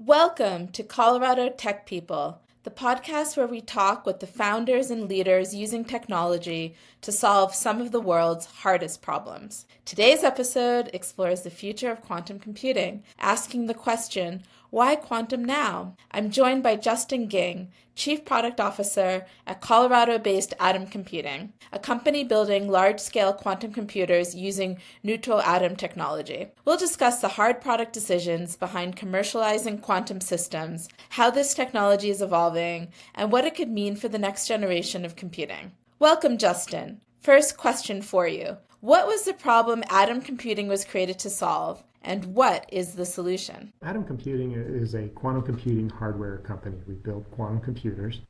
Welcome to Colorado Tech People, the podcast where we talk with the founders and leaders using technology to solve some of the world's hardest problems. Today's episode explores the future of quantum computing, asking the question, why quantum now? I'm joined by Justin Ging, Chief Product Officer at Colorado-based Atom Computing, a company building large-scale quantum computers using neutral atom technology. We'll discuss the hard product decisions behind commercializing quantum systems, how this technology is evolving, and what it could mean for the next generation of computing. Welcome, Justin. First question for you. What was the problem atom computing was created to solve? And what is the solution? Atom Computing is a quantum computing hardware company. We build quantum computers.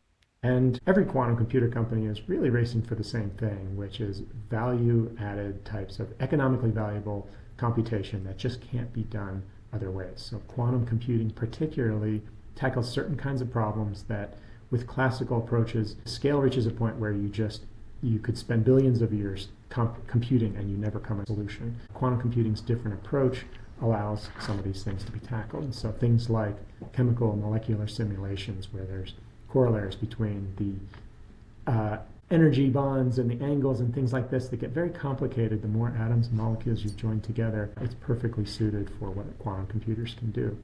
And every quantum computer company is really racing for the same thing, which is value-added types of economically valuable computation that just can't be done other ways. So quantum computing particularly tackles certain kinds of problems that with classical approaches, scale reaches a point where you could spend billions of years computing and you never come to a solution. Quantum computing's different approach allows some of these things to be tackled. And so things like chemical and molecular simulations where there's corollaries between the energy bonds and the angles and things like this that get very complicated. The more atoms and molecules you join together, it's perfectly suited for what quantum computers can do.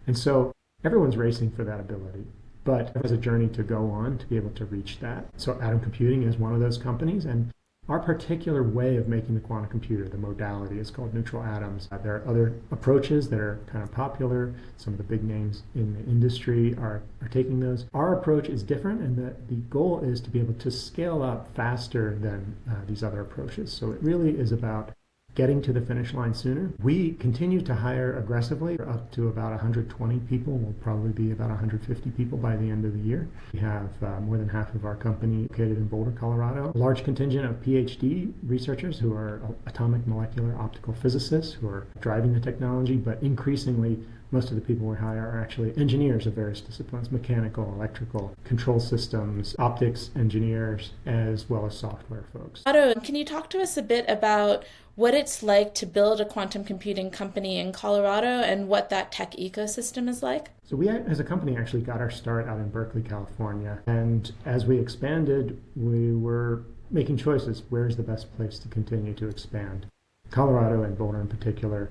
And so everyone's racing for that ability. But there's a journey to go on to be able to reach that. So Atom Computing is one of those companies, and our particular way of making the quantum computer, the modality, is called neutral atoms. There are other approaches that are kind of popular. Some of the big names in the industry are taking those. Our approach is different, and the goal is to be able to scale up faster than these other approaches. So it really is about getting to the finish line sooner. We continue to hire aggressively. We're up to about 120 people. We'll probably be about 150 people by the end of the year. We have more than half of our company located in Boulder, Colorado. A large contingent of PhD researchers who are atomic molecular optical physicists who are driving the technology, but increasingly most of the people we hire are actually engineers of various disciplines, mechanical, electrical, control systems, optics engineers, as well as software folks. Otto, can you talk to us a bit about what it's like to build a quantum computing company in Colorado and what that tech ecosystem is like? So we, as a company, actually got our start out in Berkeley, California. And as we expanded, we were making choices. Where's the best place to continue to expand? Colorado and Boulder in particular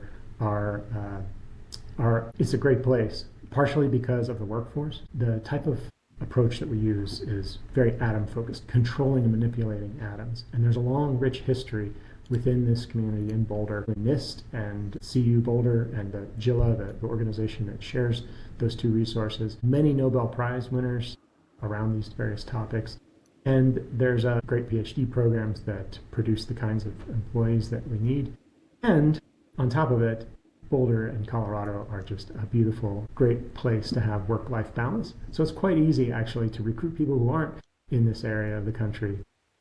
it's a great place, partially because of the workforce. The type of approach that we use is very atom-focused, controlling and manipulating atoms. And there's a long, rich history within this community in Boulder. The NIST and CU Boulder and the GILA, the organization that shares those two resources, many Nobel Prize winners around these various topics. And there's great PhD programs that produce the kinds of employees that we need. And on top of it, Boulder and Colorado are just a beautiful, great place to have work-life balance. So it's quite easy, actually, to recruit people who aren't in this area of the country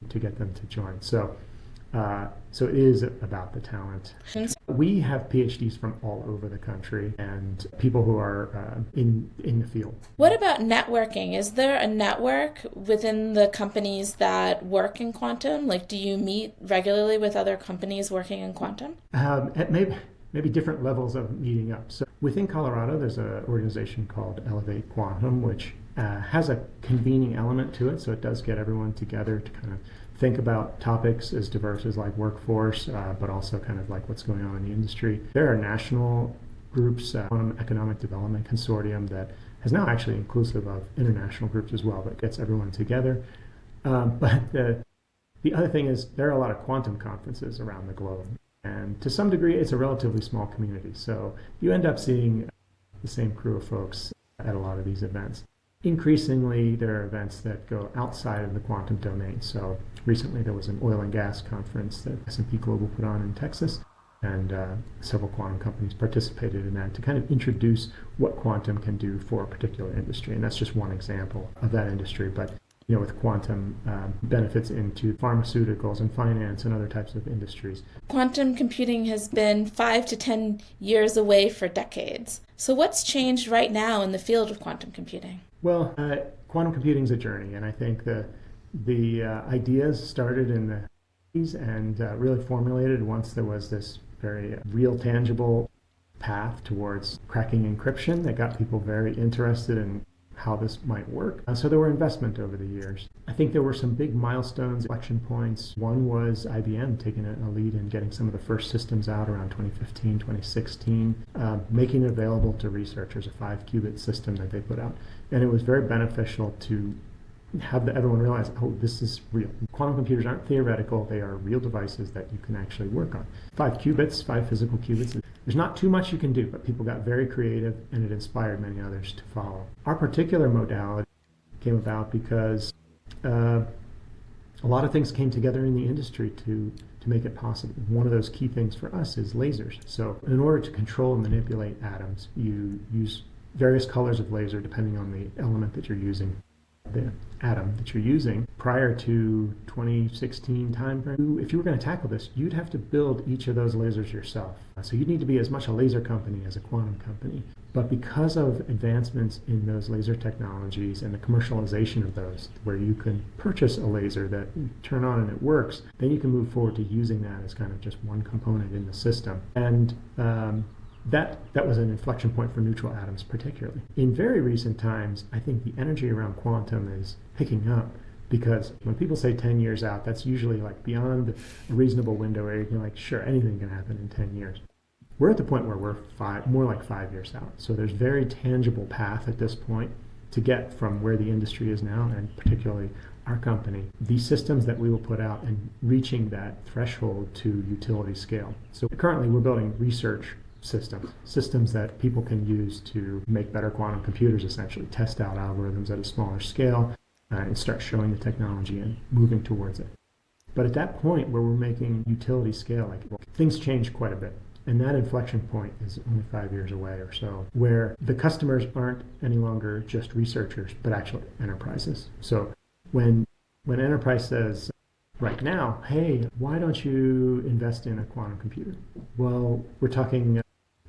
to get them to join. So it is about the talent. We have PhDs from all over the country and people who are in the field. What about networking? Is there a network within the companies that work in quantum? Like, do you meet regularly with other companies working in quantum? Maybe different levels of meeting up. So within Colorado, there's an organization called Elevate Quantum, which has a convening element to it. So it does get everyone together to kind of think about topics as diverse as like workforce, but also kind of like what's going on in the industry. There are national groups, Quantum Economic Development Consortium, that is now actually inclusive of international groups as well, that gets everyone together. But the other thing is there are a lot of quantum conferences around the globe. And to some degree, it's a relatively small community. So you end up seeing the same crew of folks at a lot of these events. Increasingly, there are events that go outside of the quantum domain. So recently, there was an oil and gas conference that S&P Global put on in Texas. And several quantum companies participated in that to kind of introduce what quantum can do for a particular industry. And that's just one example of that industry. But with quantum benefits into pharmaceuticals and finance and other types of industries. Quantum computing has been 5 to 10 years away for decades. So what's changed right now in the field of quantum computing? Well, quantum computing is a journey, and I think the ideas started in the 80s and really formulated once there was this very real, tangible path towards cracking encryption that got people very interested in how this might work. So there were investment over the years. I think there were some big milestones, inflection points. One was IBM taking a lead in getting some of the first systems out around 2015, 2016, making it available to researchers, a 5-qubit system that they put out. And it was very beneficial to have everyone realize, oh, this is real. Quantum computers aren't theoretical, they are real devices that you can actually work on. 5 qubits, 5 physical qubits. There's not too much you can do, but people got very creative and it inspired many others to follow. Our particular modality came about because a lot of things came together in the industry to make it possible. One of those key things for us is lasers. So in order to control and manipulate atoms, you use various colors of laser depending on the element that you're using. The atom that you're using prior to 2016 time frame. If you were going to tackle this, you'd have to build each of those lasers yourself. So you'd need to be as much a laser company as a quantum company. But because of advancements in those laser technologies and the commercialization of those, where you can purchase a laser that you turn on and it works, then you can move forward to using that as kind of just one component in the system. And that was an inflection point for neutral atoms particularly. In very recent times, I think the energy around quantum is picking up because when people say 10 years out, that's usually like beyond a reasonable window where you're like, sure, anything can happen in 10 years. We're at the point where we're more like 5 years out. So there's very tangible path at this point to get from where the industry is now, and particularly our company, these systems that we will put out and reaching that threshold to utility scale. So currently we're building research systems that people can use to make better quantum computers, essentially test out algorithms at a smaller scale and start showing the technology and moving towards it. But at that point where we're making utility scale, things change quite a bit. And that inflection point is only 5 years away or so, where the customers aren't any longer just researchers, but actually enterprises. So when enterprise says, right now, hey, why don't you invest in a quantum computer? Well, we're talking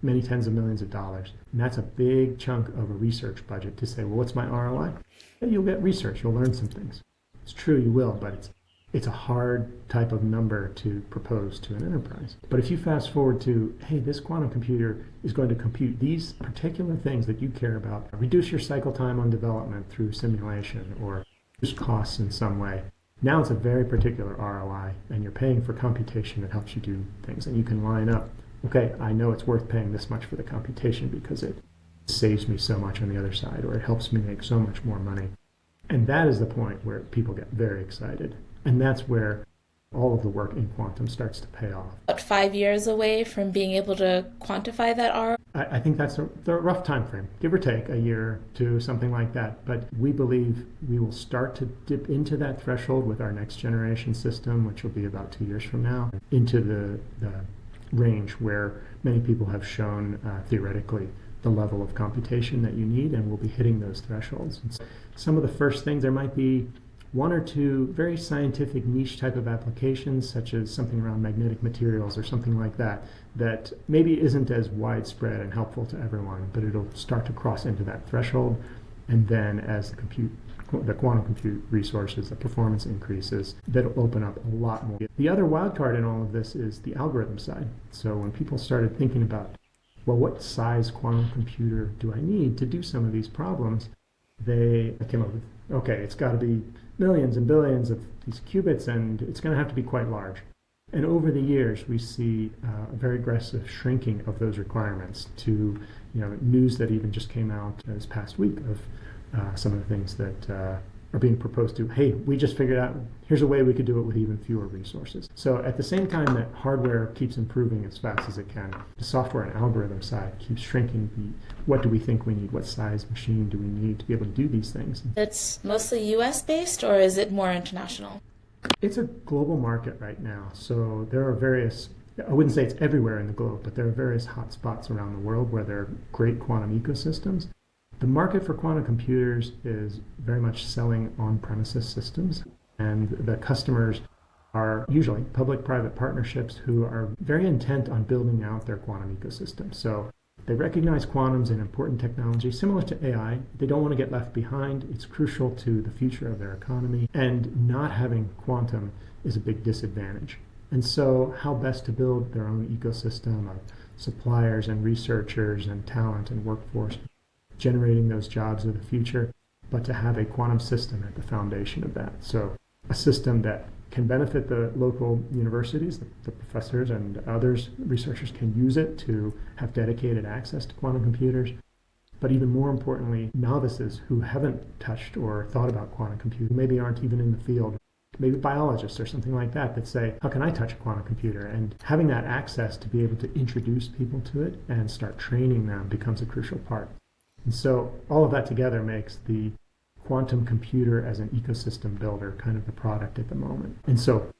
many tens of millions of dollars. And that's a big chunk of a research budget to say, well, what's my ROI? You'll get research, you'll learn some things. It's true, you will, but it's a hard type of number to propose to an enterprise. But if you fast forward to, hey, this quantum computer is going to compute these particular things that you care about, reduce your cycle time on development through simulation or reduce costs in some way. Now it's a very particular ROI, and you're paying for computation that helps you do things. And you can line up, okay, I know it's worth paying this much for the computation because it saves me so much on the other side, or it helps me make so much more money. And that is the point where people get very excited. And that's where all of the work in quantum starts to pay off. About 5 years away from being able to quantify that ROI? I think that's the rough time frame, give or take a year to something like that. But we believe we will start to dip into that threshold with our next generation system, which will be about 2 years from now, into the range where many people have shown theoretically the level of computation that you need, and we'll be hitting those thresholds. And so some of the first things, there might be one or two very scientific niche type of applications, such as something around magnetic materials or something like that, that maybe isn't as widespread and helpful to everyone, but it'll start to cross into that threshold. And then as the quantum compute resources, the performance increases, that'll open up a lot more. The other wild card in all of this is the algorithm side. So when people started thinking about, well, what size quantum computer do I need to do some of these problems, they came up with, okay, it's got to be millions and billions of these qubits, and it's going to have to be quite large. And over the years, we see a very aggressive shrinking of those requirements to, news that even just came out this past week of some of the things that are being proposed to, hey, we just figured out, here's a way we could do it with even fewer resources. So at the same time that hardware keeps improving as fast as it can, the software and algorithm side keeps shrinking. What do we think we need? What size machine do we need to be able to do these things? It's mostly US based, or is it more international? It's a global market right now. So there are various, I wouldn't say it's everywhere in the globe, but there are various hot spots around the world where there are great quantum ecosystems. The market for quantum computers is very much selling on-premises systems, and the customers are usually public-private partnerships who are very intent on building out their quantum ecosystem. So they recognize quantum as an important technology, similar to AI. They don't want to get left behind. It's crucial to the future of their economy, and not having quantum is a big disadvantage. And so how best to build their own ecosystem of suppliers and researchers and talent and workforce, generating those jobs of the future, but to have a quantum system at the foundation of that. So a system that can benefit the local universities, the professors and others, researchers can use it to have dedicated access to quantum computers. But even more importantly, novices who haven't touched or thought about quantum computing, maybe aren't even in the field, maybe biologists or something like that, that say, how can I touch a quantum computer? And having that access to be able to introduce people to it and start training them becomes a crucial part. And so all of that together makes the quantum computer as an ecosystem builder kind of the product at the moment. And so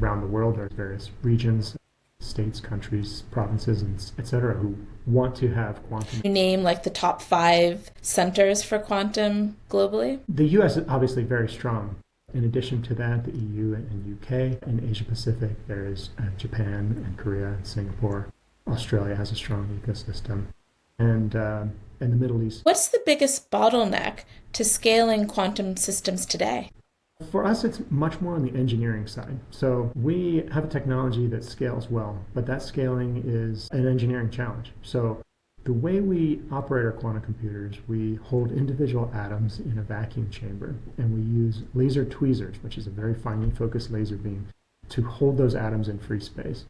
around the world, there are various regions, states, countries, provinces, and et cetera, who want to have quantum. You name like the top 5 centers for quantum globally? The US is obviously very strong. In addition to that, the EU and UK. In Asia Pacific, there is Japan and Korea and Singapore. Australia has a strong ecosystem. And in the Middle East. What's the biggest bottleneck to scaling quantum systems today? For us, it's much more on the engineering side. So we have a technology that scales well, but that scaling is an engineering challenge. So the way we operate our quantum computers, we hold individual atoms in a vacuum chamber, and we use laser tweezers, which is a very finely focused laser beam, to hold those atoms in free space.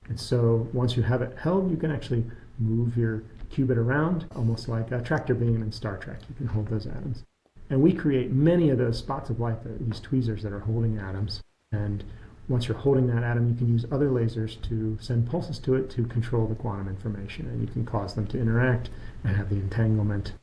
And so once you have it held, you can actually move your qubit around, almost like a tractor beam in Star Trek. You can hold those atoms. And we create many of those spots of light, these tweezers that are holding atoms. And once you're holding that atom, you can use other lasers to send pulses to it to control the quantum information. And you can cause them to interact and have the entanglement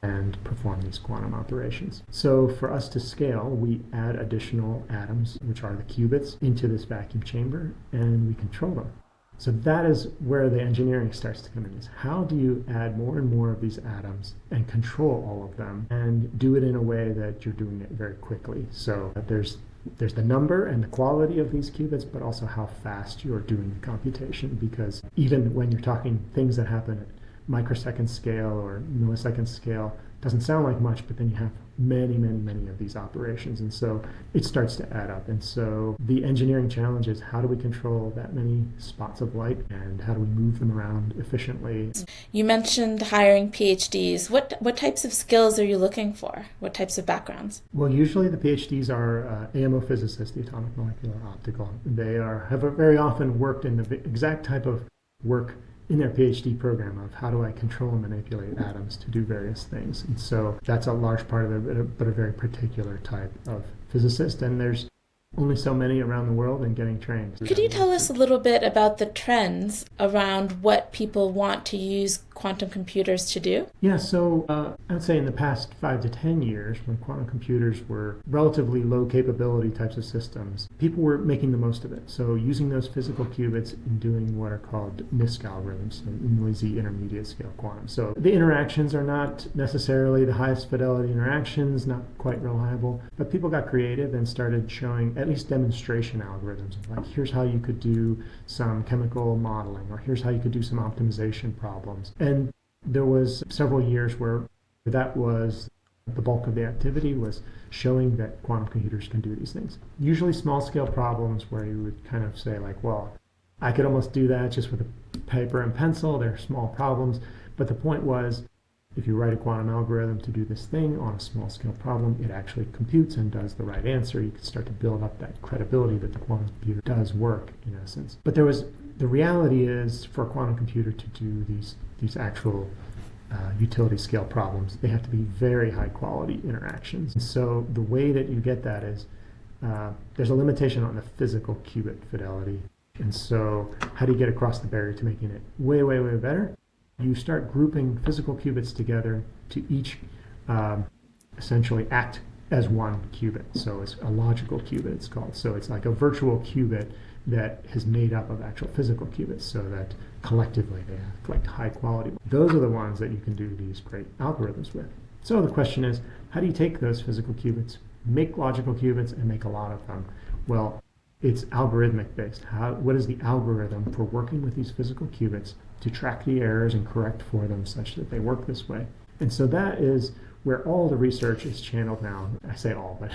and perform these quantum operations. So for us to scale, we add additional atoms, which are the qubits, into this vacuum chamber, and we control them. So that is where the engineering starts to come in, is how do you add more and more of these atoms and control all of them and do it in a way that you're doing it very quickly. So there's the number and the quality of these qubits, but also how fast you're doing the computation, because even when you're talking things that happen at microsecond scale or millisecond scale, doesn't sound like much, but then you have many of these operations, and so it starts to add up. And so the engineering challenge is, how do we control that many spots of light, and how do we move them around efficiently? You mentioned hiring PhDs. What types of skills are you looking for? What types of backgrounds? Well, usually the PhDs are AMO physicists, the atomic, molecular, optical. They have very often worked in the exact type of work in their PhD program of how do I control and manipulate atoms to do various things. And so that's a large part of it, but a very particular type of physicist. And there's only so many around the world and getting trained. Could you tell us a little bit about the trends around what people want to use quantum computers to do? Yeah, so I would say in the past 5 to 10 years, when quantum computers were relatively low capability types of systems, people were making the most of it. So using those physical qubits and doing what are called NISQ algorithms, so noisy intermediate scale quantum. So the interactions are not necessarily the highest fidelity interactions, not quite reliable, but people got creative and started showing at least demonstration algorithms. Like, here's how you could do some chemical modeling, or here's how you could do some optimization problems. And there was several years where that was the bulk of the activity, was showing that quantum computers can do these things. Usually small scale problems where you would kind of say like, well, I could almost do that just with a paper and pencil. They're small problems. But the point was, if you write a quantum algorithm to do this thing on a small scale problem, it actually computes and does the right answer. You can start to build up that credibility that the quantum computer does work, in essence. But the reality is, for a quantum computer to do these actual utility scale problems, they have to be very high quality interactions. And so the way that you get that is, there's a limitation on the physical qubit fidelity. And so how do you get across the barrier to making it way better? You start grouping physical qubits together to each essentially act as one qubit. So it's a logical qubit, it's called. So it's like a virtual qubit that is made up of actual physical qubits, so that collectively they collect high quality. Those are the ones that you can do these great algorithms with. So the question is, how do you take those physical qubits, make logical qubits, and make a lot of them? Well, it's algorithmic based. What is the algorithm for working with these physical qubits to track the errors and correct for them such that they work this way? And so that is where all the research is channeled now. I say all, but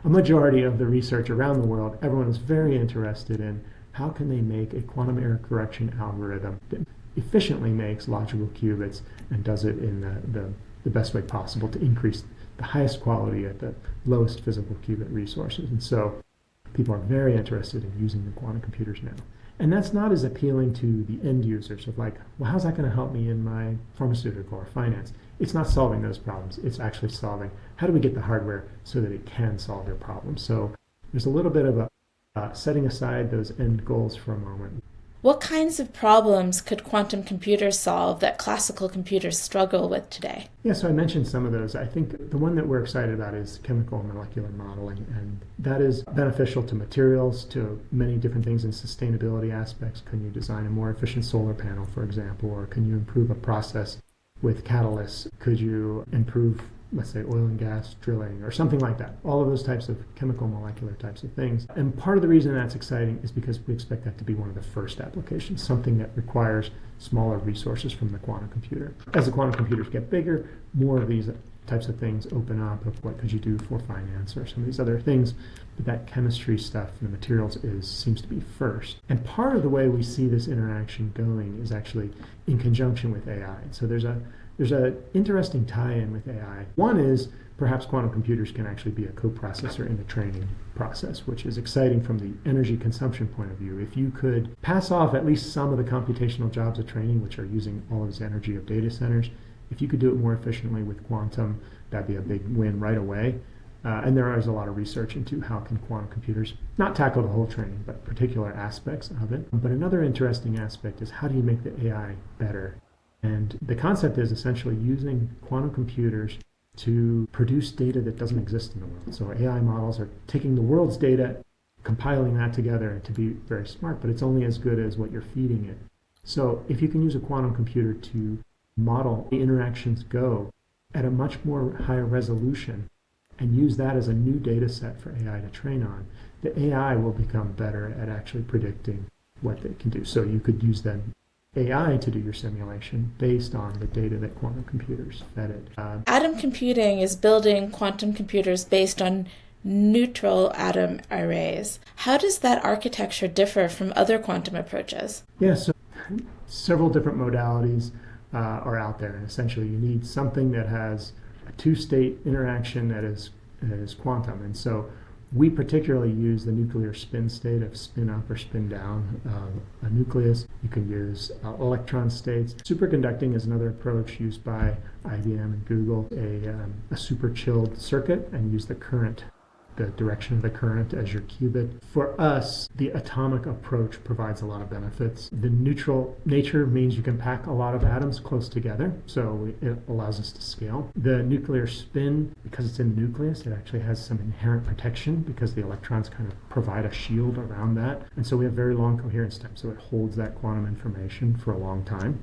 a majority of the research around the world, everyone is very interested in how can they make a quantum error correction algorithm that efficiently makes logical qubits and does it in the best way possible to increase the highest quality at the lowest physical qubit resources. And so people are very interested in using the quantum computers now. And that's not as appealing to the end users of like, well, how's that going to help me in my pharmaceutical or finance? It's not solving those problems. It's actually solving how do we get the hardware so that it can solve your problems. So there's a little bit of a setting aside those end goals for a moment. What kinds of problems could quantum computers solve that classical computers struggle with today? Yeah, so I mentioned some of those. I think the one that we're excited about is chemical and molecular modeling, and that is beneficial to materials, to many different things in sustainability aspects. Can you design a more efficient solar panel, for example, or can you improve a process with catalysts? Could you improve, let's say, oil and gas drilling or something like that? All of those types of chemical molecular types of things. And part of the reason that's exciting is because we expect that to be one of the first applications, something that requires smaller resources from the quantum computer. As the quantum computers get bigger, more of these types of things open up of what could you do for finance or some of these other things. But that chemistry stuff and the materials seems to be first. And part of the way we see this interaction going is actually in conjunction with AI. So there's an interesting tie-in with AI. One is perhaps quantum computers can actually be a coprocessor in the training process, which is exciting from the energy consumption point of view. If you could pass off at least some of the computational jobs of training, which are using all of this energy of data centers, if you could do it more efficiently with quantum, that'd be a big win right away. And there is a lot of research into how can quantum computers not tackle the whole training, but particular aspects of it. But another interesting aspect is how do you make the AI better? And the concept is essentially using quantum computers to produce data that doesn't exist in the world. So AI models are taking the world's data, compiling that together to be very smart, but it's only as good as what you're feeding it. So if you can use a quantum computer to model the interactions go at a much more higher resolution and use that as a new data set for AI to train on, the AI will become better at actually predicting what they can do. So you could use then AI to do your simulation based on the data that quantum computers fed it. Atom computing is building quantum computers based on neutral atom arrays. How does that architecture differ from other quantum approaches? Yeah, so several different modalities are out there. And essentially, you need something that has a two-state interaction that is quantum. And so we particularly use the nuclear spin state of spin up or spin down a nucleus. You can use electron states. Superconducting is another approach used by IBM and Google, a super chilled circuit, and use the current, the direction of the current as your qubit. For us, the atomic approach provides a lot of benefits. The neutral nature means you can pack a lot of atoms close together, so it allows us to scale. The nuclear spin, because it's in the nucleus, it actually has some inherent protection because the electrons kind of provide a shield around that. And so we have very long coherence time, so it holds that quantum information for a long time.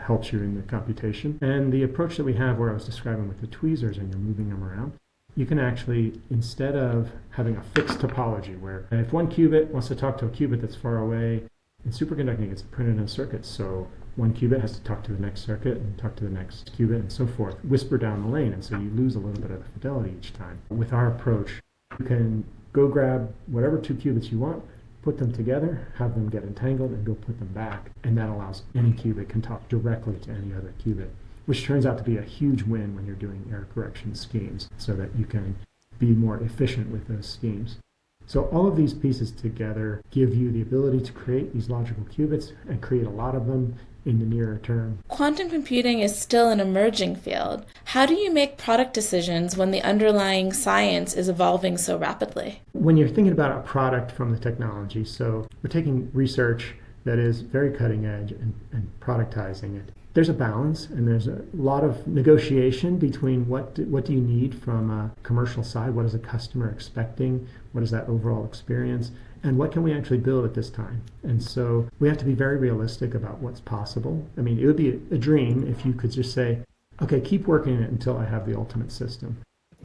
Helps you in the computation. And the approach that we have where I was describing with the tweezers and you're moving them around, you can actually, instead of having a fixed topology where if one qubit wants to talk to a qubit that's far away, in superconducting it's printed in circuits, so one qubit has to talk to the next circuit and talk to the next qubit and so forth, whisper down the lane, and so you lose a little bit of the fidelity each time. With our approach, you can go grab whatever two qubits you want, put them together, have them get entangled, and go put them back, and that allows any qubit can talk directly to any other qubit, which turns out to be a huge win when you're doing error correction schemes so that you can be more efficient with those schemes. So all of these pieces together give you the ability to create these logical qubits and create a lot of them in the nearer term. Quantum computing is still an emerging field. How do you make product decisions when the underlying science is evolving so rapidly? When you're thinking about a product from the technology, so we're taking research that is very cutting edge and productizing it. There's a balance and there's a lot of negotiation between what do you need from a commercial side, what is a customer expecting, what is that overall experience, and what can we actually build at this time. And so we have to be very realistic about what's possible. I mean, it would be a dream if you could just say, okay, keep working it until I have the ultimate system.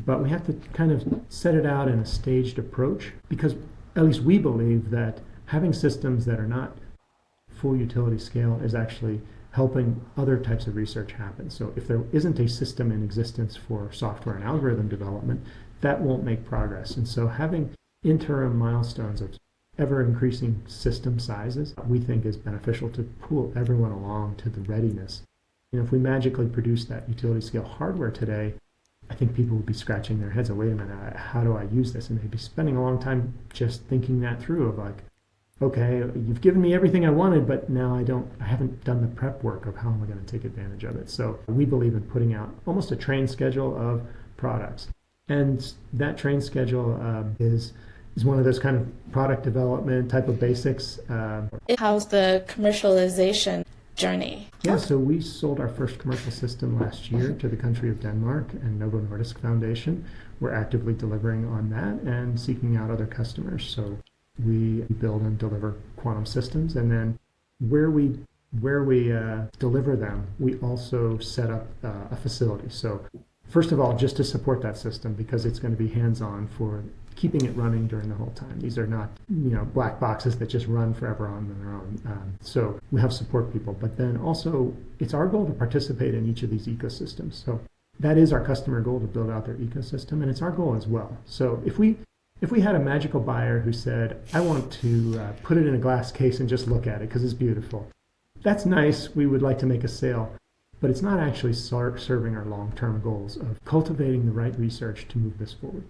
But we have to kind of set it out in a staged approach because at least we believe that having systems that are not full utility scale is actually helping other types of research happen. So if there isn't a system in existence for software and algorithm development, that won't make progress. And so having interim milestones of ever-increasing system sizes, we think is beneficial to pull everyone along to the readiness. If we magically produce that utility scale hardware today, I think people would be scratching their heads, wait a minute, how do I use this? And they'd be spending a long time just thinking that through of like, okay, you've given me everything I wanted, but now I haven't done the prep work of how am I going to take advantage of it. So we believe in putting out almost a train schedule of products. And that train schedule is one of those kind of product development type of basics. How's the commercialization journey? Yeah, so we sold our first commercial system last year to the country of Denmark and Novo Nordisk Foundation. We're actively delivering on that and seeking out other customers. So we build and deliver quantum systems, and then where we deliver them, we also set up a facility. So first of all, just to support that system, because it's going to be hands-on for keeping it running during the whole time. These are not, black boxes that just run forever on their own. So we have support people, but then also it's our goal to participate in each of these ecosystems. So that is our customer goal, to build out their ecosystem, and it's our goal as well. So if we had a magical buyer who said, I want to put it in a glass case and just look at it because it's beautiful, that's nice. We would like to make a sale. But it's not actually serving our long-term goals of cultivating the right research to move this forward.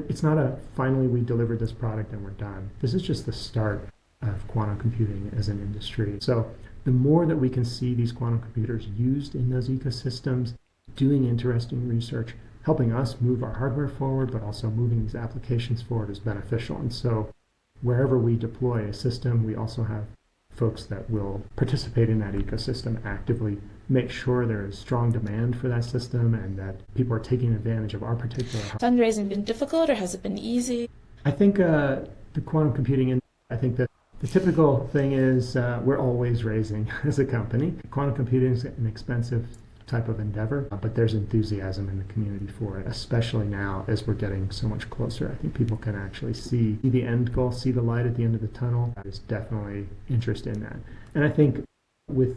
It's not finally we delivered this product and we're done. This is just the start of quantum computing as an industry. So the more that we can see these quantum computers used in those ecosystems, doing interesting research, helping us move our hardware forward, but also moving these applications forward is beneficial. And so wherever we deploy a system, we also have folks that will participate in that ecosystem actively, make sure there is strong demand for that system and that people are taking advantage of our particular. Has fundraising been difficult or has it been easy? I think the quantum computing, I think that the typical thing is we're always raising as a company. Quantum computing is an expensive type of endeavor, but there's enthusiasm in the community for it, especially now as we're getting so much closer. I think people can actually see the end goal, see the light at the end of the tunnel. There's definitely interest in that. And I think with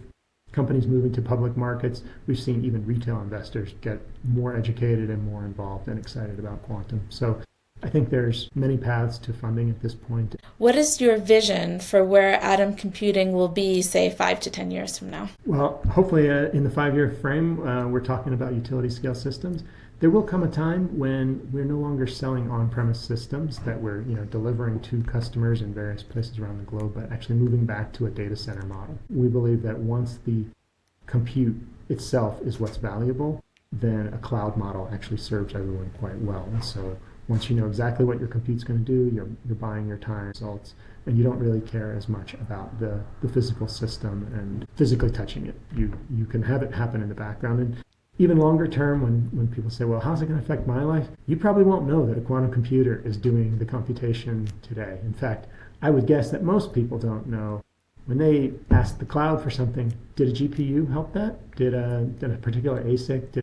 companies moving to public markets, we've seen even retail investors get more educated and more involved and excited about quantum. So I think there's many paths to funding at this point. What is your vision for where atom computing will be, say, 5 to 10 years from now? Well, hopefully in the 5-year frame, we're talking about utility scale systems. There will come a time when we're no longer selling on-premise systems that we're delivering to customers in various places around the globe, but actually moving back to a data center model. We believe that once the compute itself is what's valuable, then a cloud model actually serves everyone quite well. And so once you know exactly what your compute's going to do, you're buying your time results, and you don't really care as much about the physical system and physically touching it. You can have it happen in the background. And even longer term, when people say, well, how's it going to affect my life? You probably won't know that a quantum computer is doing the computation today. In fact, I would guess that most people don't know. When they ask the cloud for something, did a GPU help that? Did a particular ASIC?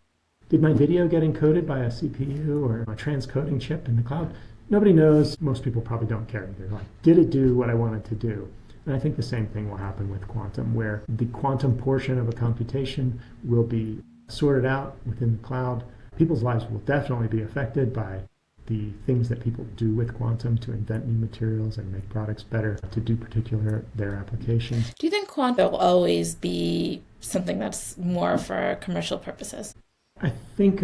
Did my video get encoded by a CPU or a transcoding chip in the cloud? Nobody knows. Most people probably don't care. They're like, did it do what I wanted to do? And I think the same thing will happen with quantum, where the quantum portion of a computation will be sorted out within the cloud. People's lives will definitely be affected by the things that people do with quantum to invent new materials and make products better, to do their applications. Do you think quantum will always be something that's more for commercial purposes? I think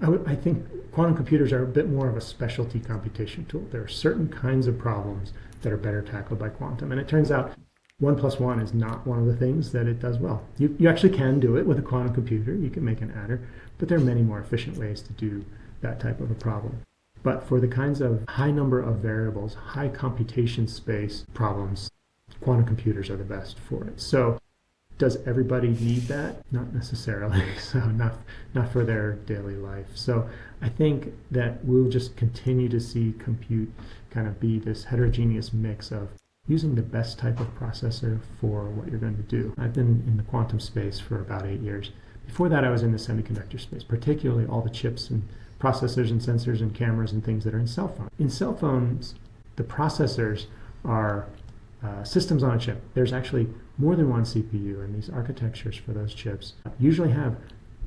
I think quantum computers are a bit more of a specialty computation tool. There are certain kinds of problems that are better tackled by quantum, and it turns out 1 + 1 is not one of the things that it does well. You actually can do it with a quantum computer. You can make an adder, but there are many more efficient ways to do that type of a problem. But for the kinds of high number of variables, high computation space problems, quantum computers are the best for it. So does everybody need that? Not necessarily. So not for their daily life. So I think that we'll just continue to see compute kind of be this heterogeneous mix of using the best type of processor for what you're going to do. I've been in the quantum space for about 8 years. Before that, I was in the semiconductor space, particularly all the chips and processors and sensors and cameras and things that are in cell phones. In cell phones, the processors are systems on a chip. There's actually more than one CPU, and these architectures for those chips usually have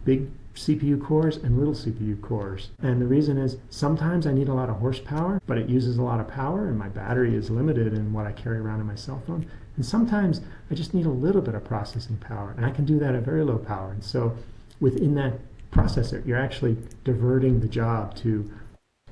big CPU cores and little CPU cores. And the reason is sometimes I need a lot of horsepower, but it uses a lot of power and my battery is limited in what I carry around in my cell phone. And sometimes I just need a little bit of processing power, and I can do that at very low power. And so within that processor, you're actually diverting the job to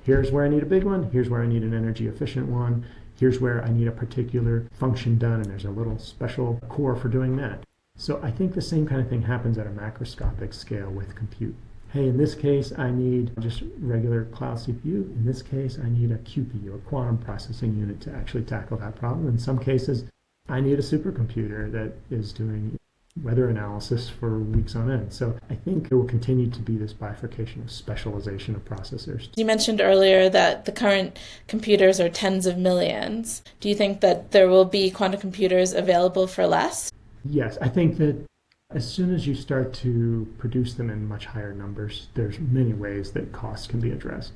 here's where I need a big one, here's where I need an energy efficient one, here's where I need a particular function done, and there's a little special core for doing that. So I think the same kind of thing happens at a macroscopic scale with compute. Hey, in this case, I need just regular cloud CPU. In this case, I need a QPU, a quantum processing unit, to actually tackle that problem. In some cases, I need a supercomputer that is doing weather analysis for weeks on end. So I think there will continue to be this bifurcation of specialization of processors. You mentioned earlier that the current computers are tens of millions. Do you think that there will be quantum computers available for less? Yes, I think that as soon as you start to produce them in much higher numbers, there's many ways that costs can be addressed.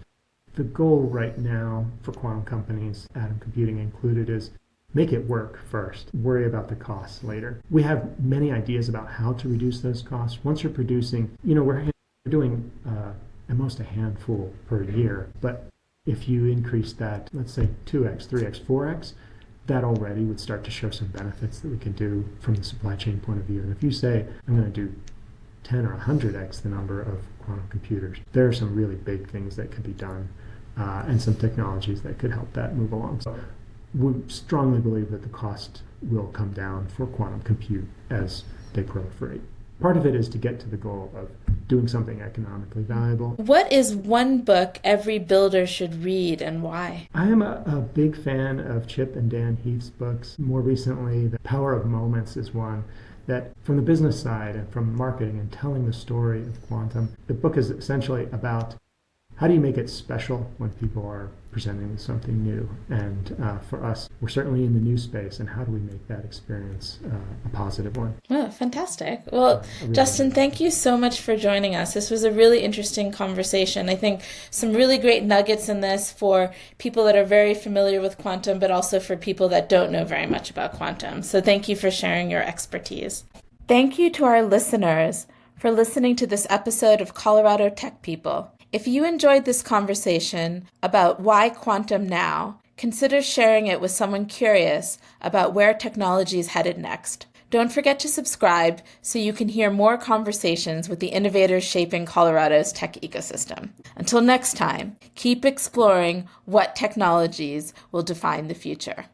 The goal right now for quantum companies, atom computing included, is make it work first, worry about the costs later. We have many ideas about how to reduce those costs. Once you're producing, we're doing at most a handful per year, but if you increase that, let's say 2x, 3x, 4x, that already would start to show some benefits that we can do from the supply chain point of view. And if you say, I'm going to do 10 or 100x the number of quantum computers, there are some really big things that could be done and some technologies that could help that move along. So we strongly believe that the cost will come down for quantum compute as they proliferate. Part of it is to get to the goal of doing something economically valuable. What is one book every builder should read and why? I am a big fan of Chip and Dan Heath's books. More recently, The Power of Moments is one that, from the business side and from marketing and telling the story of quantum, the book is essentially about how do you make it special when people are presenting something new? And for us, we're certainly in the new space, and how do we make that experience a positive one? Oh, fantastic. Well, Justin, thank you so much for joining us. This was a really interesting conversation. I think some really great nuggets in this for people that are very familiar with quantum, but also for people that don't know very much about quantum. So thank you for sharing your expertise. Thank you to our listeners for listening to this episode of Colorado Tech People. If you enjoyed this conversation about why quantum now, consider sharing it with someone curious about where technology is headed next. Don't forget to subscribe so you can hear more conversations with the innovators shaping Colorado's tech ecosystem. Until next time, keep exploring what technologies will define the future.